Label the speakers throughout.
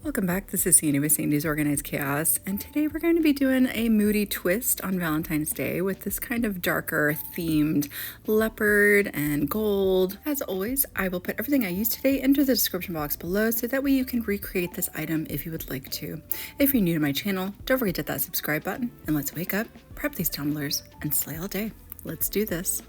Speaker 1: Welcome back, this is Sandy with Sandy's Organized Chaos, and today we're going to be doing a Moody twist on Valentine's Day with this kind of darker themed leopard and gold. As always, I will put everything I used today into the description box below so that way you can recreate this item if you would like to. If you're new to my channel, don't forget to hit that subscribe button, and let's wake up, prep these tumblers, and slay all day. Let's do this.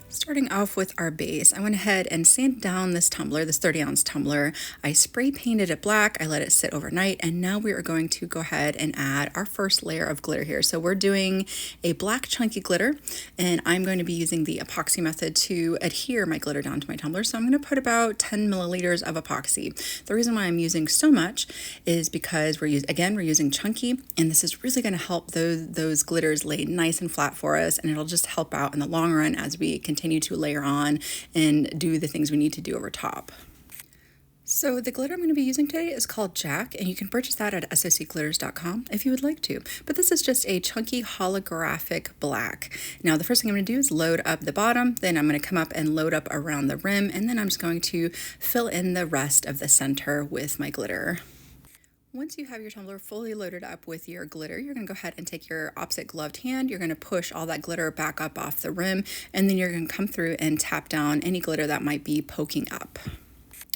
Speaker 1: Starting off with our base, I went ahead and sanded down this tumbler, this 30-ounce tumbler. I spray painted it black, I let it sit overnight, and now we are going to go ahead and add our first layer of glitter here. So we're doing a black chunky glitter, and I'm going to be using the epoxy method to adhere my glitter down to my tumbler. So I'm going to put about 10 milliliters of epoxy. The reason why I'm using so much is because we're using chunky, and this is really going to help those glitters lay nice and flat for us, and it'll just help out in the long run as we continue to layer on and do the things we need to do over top. So the glitter I'm going to be using today is called Jack, and you can purchase that at socglitters.com if you would like to. But this is just a chunky holographic black. Now the first thing I'm going to do is load up the bottom, then I'm going to come up and load up around the rim, and then I'm just going to fill in the rest of the center with my glitter. Once you have your tumbler fully loaded up with your glitter, you're going to go ahead and take your opposite gloved hand. You're going to push all that glitter back up off the rim, and then you're going to come through and tap down any glitter that might be poking up.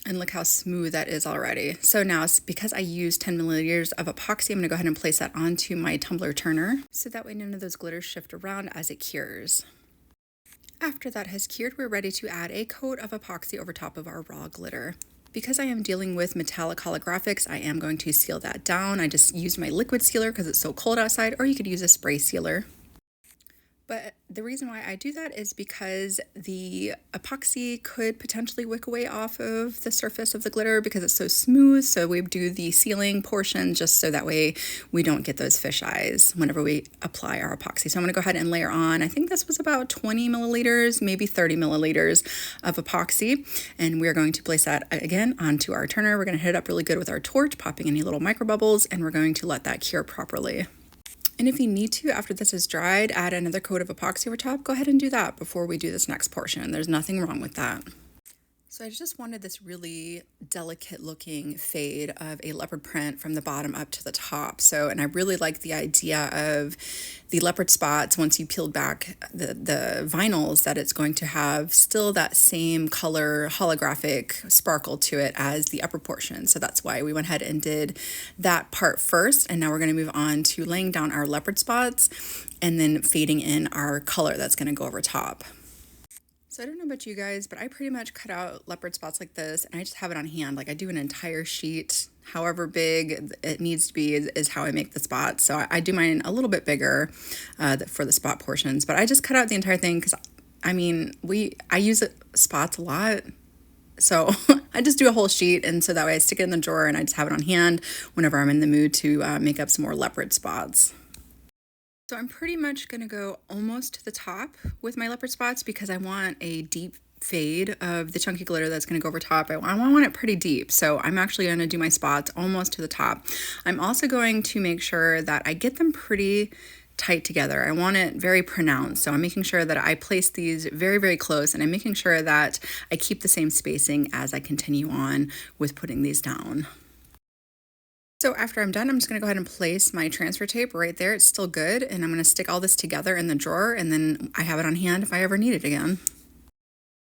Speaker 1: And look how smooth that is already. So now, because I used 10 milliliters of epoxy, I'm going to go ahead and place that onto my tumbler turner, so that way none of those glitters shift around as it cures. After that has cured, we're ready to add a coat of epoxy over top of our raw glitter. Because I am dealing with metallic holographics, I am going to seal that down. I just used my liquid sealer because it's so cold outside, or you could use a spray sealer. But the reason why I do that is because the epoxy could potentially wick away off of the surface of the glitter because it's so smooth. So we do the sealing portion just so that way we don't get those fish eyes whenever we apply our epoxy. So I'm going to go ahead and layer on, I think this was about 20 milliliters, maybe 30 milliliters of epoxy. And we're going to place that again onto our turner. We're going to hit it up really good with our torch, popping any little micro bubbles, and we're going to let that cure properly. And if you need to, after this is dried, add another coat of epoxy over top, go ahead and do that before we do this next portion. There's nothing wrong with that. So I just wanted this really delicate looking fade of a leopard print from the bottom up to the top. And I really like the idea of the leopard spots once you peeled back the vinyls, that it's going to have still that same color holographic sparkle to it as the upper portion. So that's why we went ahead and did that part first. And now we're going to move on to laying down our leopard spots and then fading in our color that's going to go over top. So I don't know about you guys, but I pretty much cut out leopard spots like this, and I just have it on hand. Like I do an entire sheet, however big it needs to be is how I make the spots. So I do mine a little bit bigger for the spot portions, but I just cut out the entire thing because I use spots a lot. So I just do a whole sheet, and so that way I stick it in the drawer and I just have it on hand whenever I'm in the mood to make up some more leopard spots. So I'm pretty much going to go almost to the top with my leopard spots because I want a deep fade of the chunky glitter that's going to go over top. I want it pretty deep. So I'm actually going to do my spots almost to the top. I'm also going to make sure that I get them pretty tight together. I want it very pronounced. So I'm making sure that I place these very, very close, and I'm making sure that I keep the same spacing as I continue on with putting these down. So after I'm done, I'm just going to go ahead and place my transfer tape right there. It's still good. And I'm going to stick all this together in the drawer, and then I have it on hand if I ever need it again.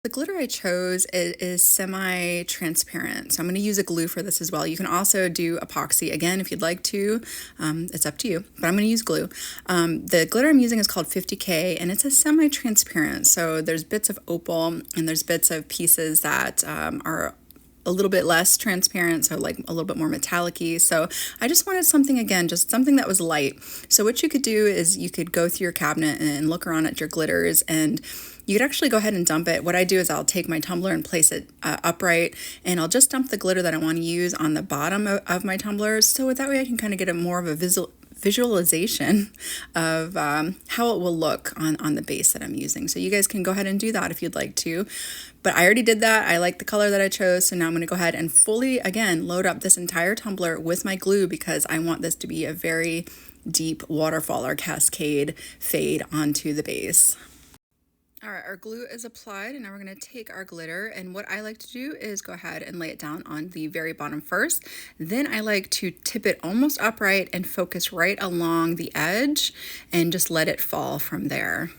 Speaker 1: The glitter I chose is semi-transparent, so I'm going to use a glue for this as well. You can also do epoxy, again, if you'd like to. It's up to you, but I'm going to use glue. The glitter I'm using is called 50K, and it's a semi-transparent. So there's bits of opal, and there's bits of pieces that are a little bit less transparent, so like a little bit more metallic-y. So I just wanted something, again, just something that was light. So what you could do is you could go through your cabinet and look around at your glitters, and you could actually go ahead and dump it. What I do is I'll take my tumbler and place it upright, and I'll just dump the glitter that I want to use on the bottom of my tumbler, so that way I can kind of get more of a visualization of how it will look on the base that I'm using. So you guys can go ahead and do that if you'd like to. But I already did that. I like the color that I chose. So now I'm going to go ahead and fully, again, load up this entire tumbler with my glue because I want this to be a very deep waterfall or cascade fade onto the base. All right, our glue is applied and now we're going to take our glitter, and what I like to do is go ahead and lay it down on the very bottom first. Then I like to tip it almost upright and focus right along the edge and just let it fall from there.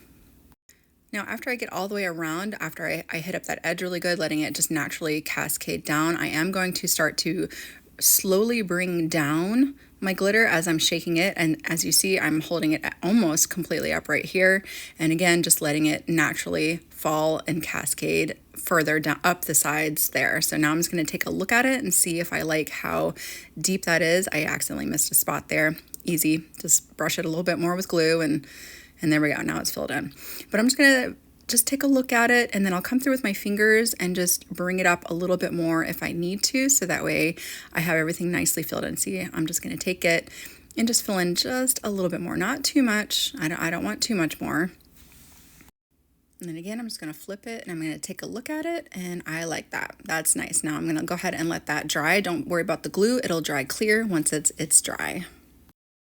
Speaker 1: Now, after I get all the way around, after I hit up that edge really good, letting it just naturally cascade down, I am going to start to slowly bring down my glitter as I'm shaking it. And as you see, I'm holding it almost completely upright here. And again, just letting it naturally fall and cascade further down up the sides there. So now I'm just going to take a look at it and see if I like how deep that is. I accidentally missed a spot there. Easy, just brush it a little bit more with glue and there we go. Now it's filled in. But I'm just going to just take a look at it, and then I'll come through with my fingers and just bring it up a little bit more if I need to, so that way I have everything nicely filled in. See, I'm just going to take it and just fill in just a little bit more, not too much. I don't want too much more. And then again, I'm just going to flip it and I'm going to take a look at it, and I like that. That's nice. Now I'm going to go ahead and let that dry. Don't worry about the glue. It'll dry clear once it's dry.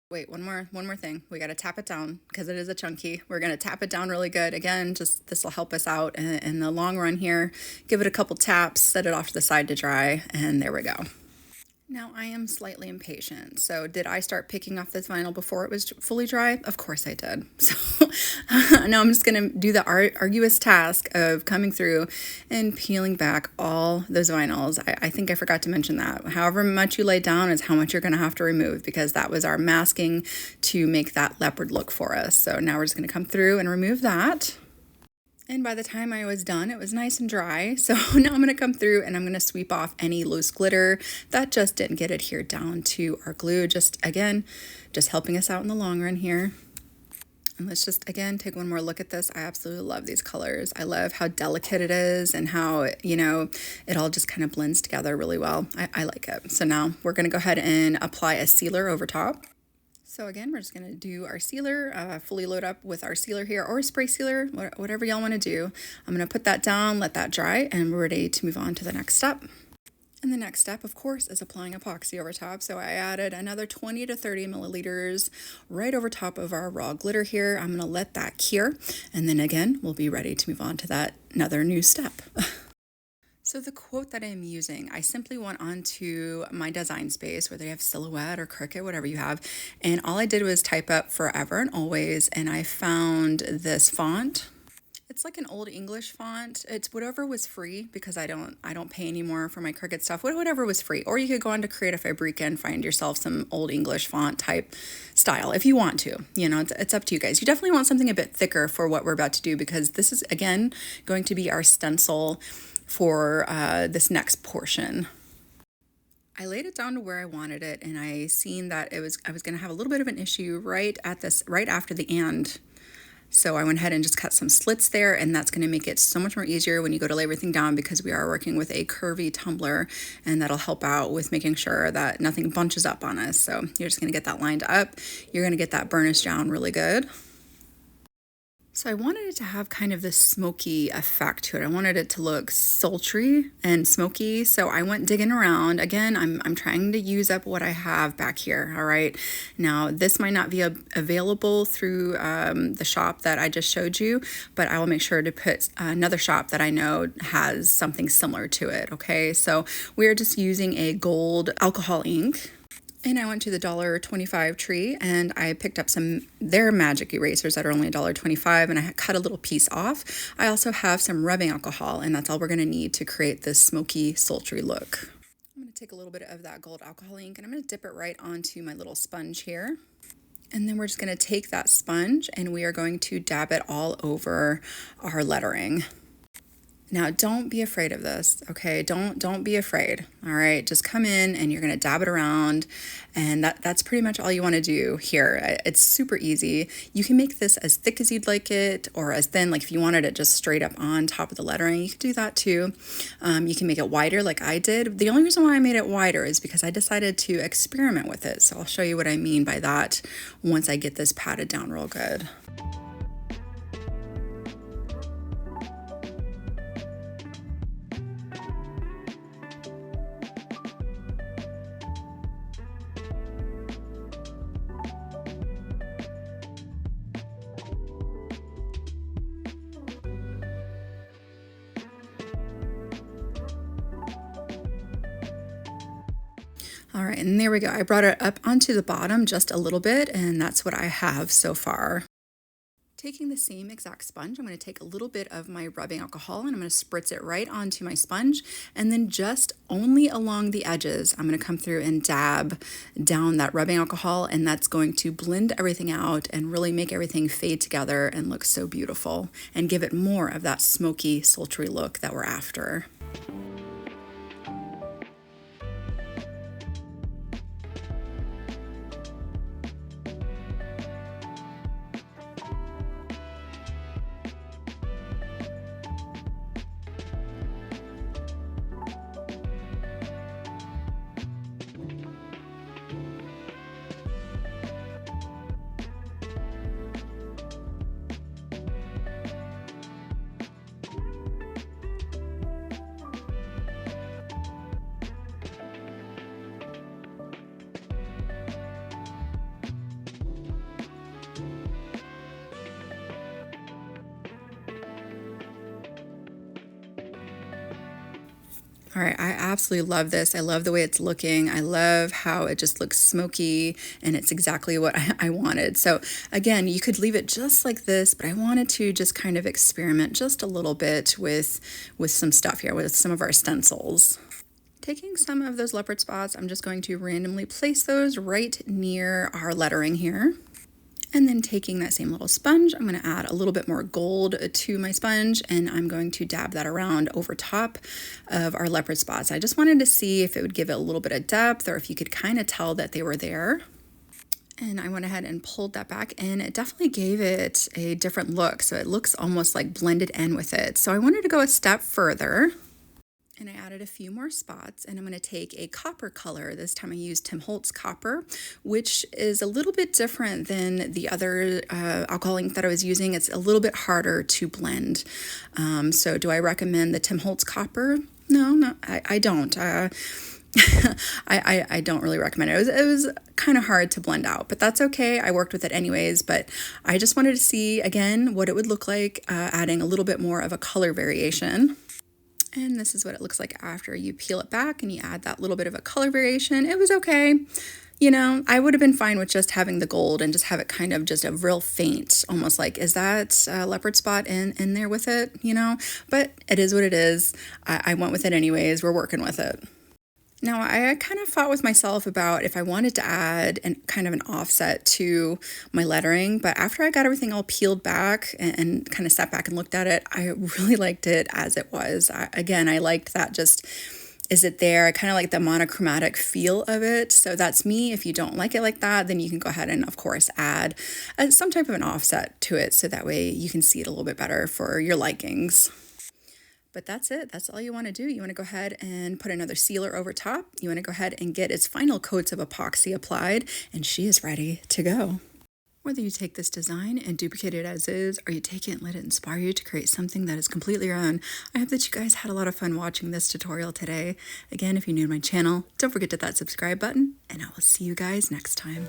Speaker 1: Wait, one more thing. We got to tap it down because it is a chunky. We're going to tap it down really good. Again, just this will help us out in the long run here. Give it a couple taps, set it off to the side to dry, and there we go. Now I am slightly impatient. So did I start picking off this vinyl before it was fully dry? Of course I did. So now I'm just going to do the arduous task of coming through and peeling back all those vinyls. I think I forgot to mention that. However much you lay down is how much you're going to have to remove, because that was our masking to make that leopard look for us. So now we're just going to come through and remove that. And by the time I was done, it was nice and dry. So now I'm going to come through and I'm going to sweep off any loose glitter that just didn't get adhered down to our glue. Just again, just helping us out in the long run here. And let's just, again, take one more look at this. I absolutely love these colors. I love how delicate it is and how, it all just kind of blends together really well. I like it. So now we're going to go ahead and apply a sealer over top. So again, we're just going to do our sealer, fully load up with our sealer here, or a spray sealer, whatever y'all want to do. I'm going to put that down, let that dry, and we're ready to move on to the next step. And the next step, of course, is applying epoxy over top. So I added another 20 to 30 milliliters right over top of our raw glitter here. I'm going to let that cure, and then again, we'll be ready to move on to another new step. So the quote that I'm using, I simply went onto my design space, whether you have Silhouette or Cricut, whatever you have, and all I did was type up forever and always, and I found this font. It's like an old English font. It's whatever was free, because I don't pay anymore for my Cricut stuff. Whatever was free. Or you could go on to Creative Fabrica and find yourself some old English font type style if you want to. It's up to you guys. You definitely want something a bit thicker for what we're about to do, because this is, again, going to be our stencil for this next portion. I laid it down to where I wanted it, and I seen that I was going to have a little bit of an issue right after the "and." So I went ahead and just cut some slits there, and that's going to make it so much more easier when you go to lay everything down, because we are working with a curvy tumbler, and that'll help out with making sure that nothing bunches up on us. So you're just going to get that lined up. You're going to get that burnish down really good. So I wanted it to have kind of this smoky effect to it. I wanted it to look sultry and smoky. So I went digging around. Again, I'm trying to use up what I have back here. All right. Now, this might not be available through the shop that I just showed you, but I will make sure to put another shop that I know has something similar to it. Okay. So we're just using a gold alcohol ink. And I went to the $1.25 tree, and I picked up their magic erasers that are only $1.25, and I cut a little piece off. I also have some rubbing alcohol, and that's all we're going to need to create this smoky, sultry look. I'm going to take a little bit of that gold alcohol ink, and I'm going to dip it right onto my little sponge here. And then we're just going to take that sponge, and we are going to dab it all over our lettering. Now, don't be afraid of this, okay? Don't be afraid, all right? Just come in and you're gonna dab it around, and that's pretty much all you wanna do here. It's super easy. You can make this as thick as you'd like it, or as thin, like if you wanted it just straight up on top of the lettering, you could do that too. You can make it wider like I did. The only reason why I made it wider is because I decided to experiment with it. So I'll show you what I mean by that once I get this patted down real good. All right, and there we go. I brought it up onto the bottom just a little bit, and that's what I have so far. Taking the same exact sponge, I'm going to take a little bit of my rubbing alcohol and I'm going to spritz it right onto my sponge, and then just only along the edges I'm going to come through and dab down that rubbing alcohol, and that's going to blend everything out and really make everything fade together and look so beautiful and give it more of that smoky, sultry look that we're after. All right, I absolutely love this. I love the way it's looking. I love how it just looks smoky, and it's exactly what I wanted. So again, you could leave it just like this, but I wanted to just kind of experiment just a little bit with some stuff here, with some of our stencils. Taking some of those leopard spots, I'm just going to randomly place those right near our lettering here. And then taking that same little sponge, I'm going to add a little bit more gold to my sponge, and I'm going to dab that around over top of our leopard spots. I just wanted to see if it would give it a little bit of depth, or if you could kind of tell that they were there. And I went ahead and pulled that back, and it definitely gave it a different look. So it looks almost like blended in with it. So I wanted to go a step further. And I added a few more spots, and I'm going to take a copper color. This time I used Tim Holtz copper, which is a little bit different than the other alcohol ink that I was using. It's a little bit harder to blend. So do I recommend the Tim Holtz copper? No, I don't. I don't really recommend it. It was kind of hard to blend out, but that's okay. I worked with it anyways, but I just wanted to see, again, what it would look like adding a little bit more of a color variation. And this is what it looks like after you peel it back and you add that little bit of a color variation. It was okay. You know, I would have been fine with just having the gold and just have it kind of just a real faint, almost like, is that a leopard spot in there with it, you know? But it is what it is. I went with it anyways. We're working with it. Now, I kind of fought with myself about if I wanted to add kind of an offset to my lettering, but after I got everything all peeled back and kind of sat back and looked at it, I really liked it as it was. Again, I liked that just, is it there? I kind of like the monochromatic feel of it. So that's me. If you don't like it like that, then you can go ahead and, of course, add some type of an offset to it so that way you can see it a little bit better for your likings. But that's it. That's all you want to do. You want to go ahead and put another sealer over top. You want to go ahead and get its final coats of epoxy applied, and she is ready to go. Whether you take this design and duplicate it as is, or you take it and let it inspire you to create something that is completely your own, I hope that you guys had a lot of fun watching this tutorial today. Again, if you're new to my channel, don't forget to hit that subscribe button, and I will see you guys next time.